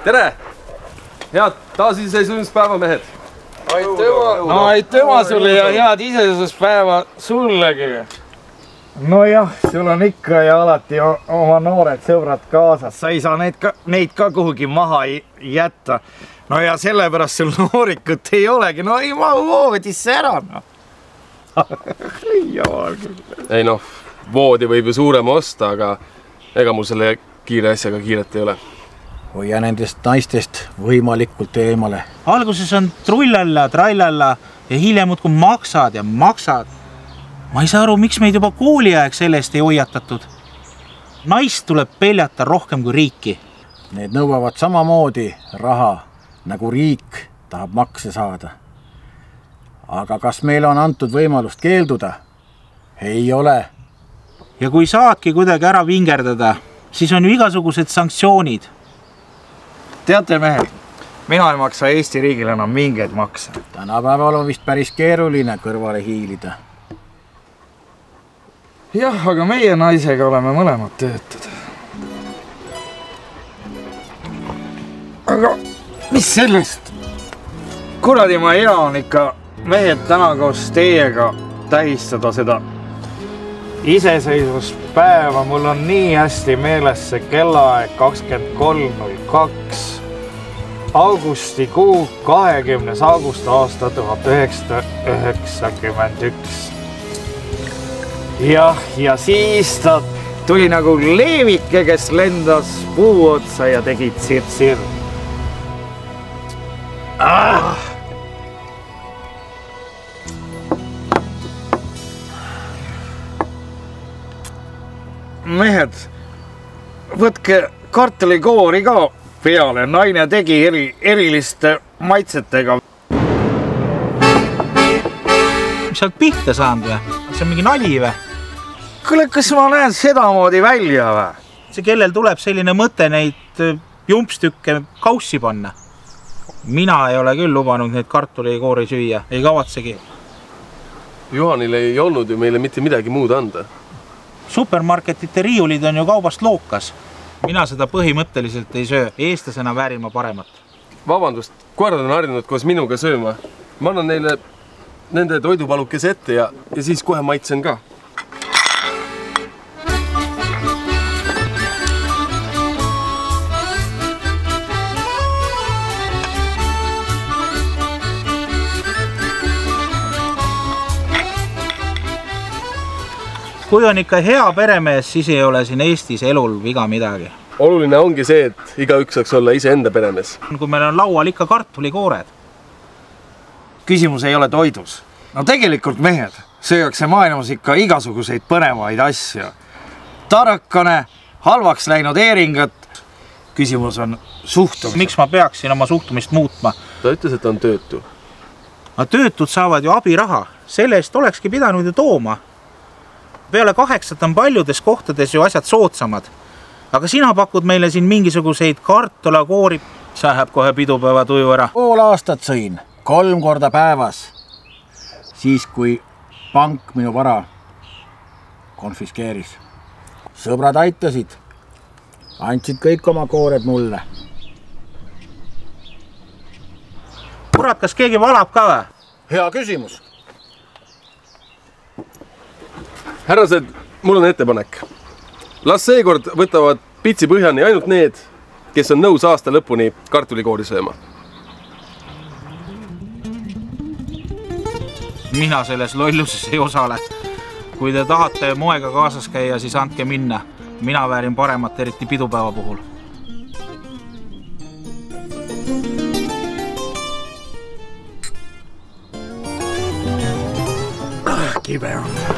Tere! Head taasiseseisvumispäeva mehed! Aitüma sulle ja head iseseisvuspäeva sullegi! No jah, sul on ikka ja alati oma noored sõbrad kaasas. Sa ei saa neid ka kuhugi maha jätta. No ja sellepärast sul noorikut ei olegi. No ei mahu voodisse ära. Ei noh, voodi võib ju suurema osta, aga ega mul selle kiire asjaga kiiret ei ole. Hoia nendest naistest võimalikult eemale. Alguses on trullalla, trallalla ja hiljem muudkui maksad ja maksad. Ma ei saa aru, miks meid juba kooliaeg sellest ei hoiatatud. Naist tuleb peljata rohkem kui riiki. Need nõuavad samamoodi raha, nagu riik tahab makse saada. Aga kas meile on antud võimalust keelduda? Ei ole. Ja kui saadki kuidagi ära vingerdada, siis on ju igasugused sanktsioonid. Teate mehed, mina ei maksa Eesti riigile enam mingeid makse. Tänapäeval on vist päris keeruline kõrvale hiilida. Jah, aga meie naisega oleme mõlemad töötud. Aga mis sellest? Kuradi ma hea on ikka mehed täna koos teiega tähistada seda iseseisvuspäeva. Mul on nii hästi meeles see kellaaeg 23.02. Augustikuu 20. august aasta 1991. Jah, ja siis ta tuli nagu leevike, kes lendas puu otsa ja tegi tsir-tsir. Mehed, võtke kartulikoori ka peale. Naine tegi eriliste maitsetega. Mis sa oled pihta saanud või? See on mingi nali või? Kuule, kas ma näen sedamoodi välja või? See kellel tuleb selline mõte neid jumpstükke kaussi panna. Mina ei ole küll lubanud neid kartulikoori süüa. Ei kavatsegi. Juhanil ei olnud ju meile mitte midagi muud anda. Supermarketite riiulid on ju kaubast lookas. Mina seda põhimõtteliselt ei söö. Eestlasena väärin ma paremat. Vabandust, koerad on harjunud koos minuga sööma. Ma annan neile nende toidupalukese ette ja siis kohe maitsen ka. Kui on ikka hea peremees, siis ei ole siin Eestis elul viga midagi. Oluline ongi see, et igaüks saaks olla ise enda peremees. Kui meil on laual ikka kartulikoored. Küsimus ei ole toidus. No tegelikult mehed, sööakse maailmas ikka igasuguseid põnevaid asju. Tarakane, halvaks läinud eeringat. Küsimus on suhtumist. Miks ma peaksin oma suhtumist muutma? Ta ütles, et on töötu. No töötud saavad ju abiraha. Selle eest olekski pidanud ju tooma. Peale 8 on paljudes kohtades ju asjad soodsamad. Aga sina pakud meile siin mingisuguseid kartulakoori. See läheb kohe pidupäeva tuju ära. Pool aastat sõin, 3 korda päevas. Siis kui pank minu vara konfiskeeris. Sõbrad aitasid. Andsid kõik oma koored mulle. Kurat, kas keegi valab ka või? Hea küsimus. Härrased, mul on ettepanek. Las seekord võtavad pitsi põhjani ainult need, kes on nõus aasta lõpuni kartulikoori sööma. Mina selles lolluses ei osale. Kui te tahate moega kaasas käia, siis andke minna. Mina väärin paremat, eriti pidupäeva puhul. Kibe on.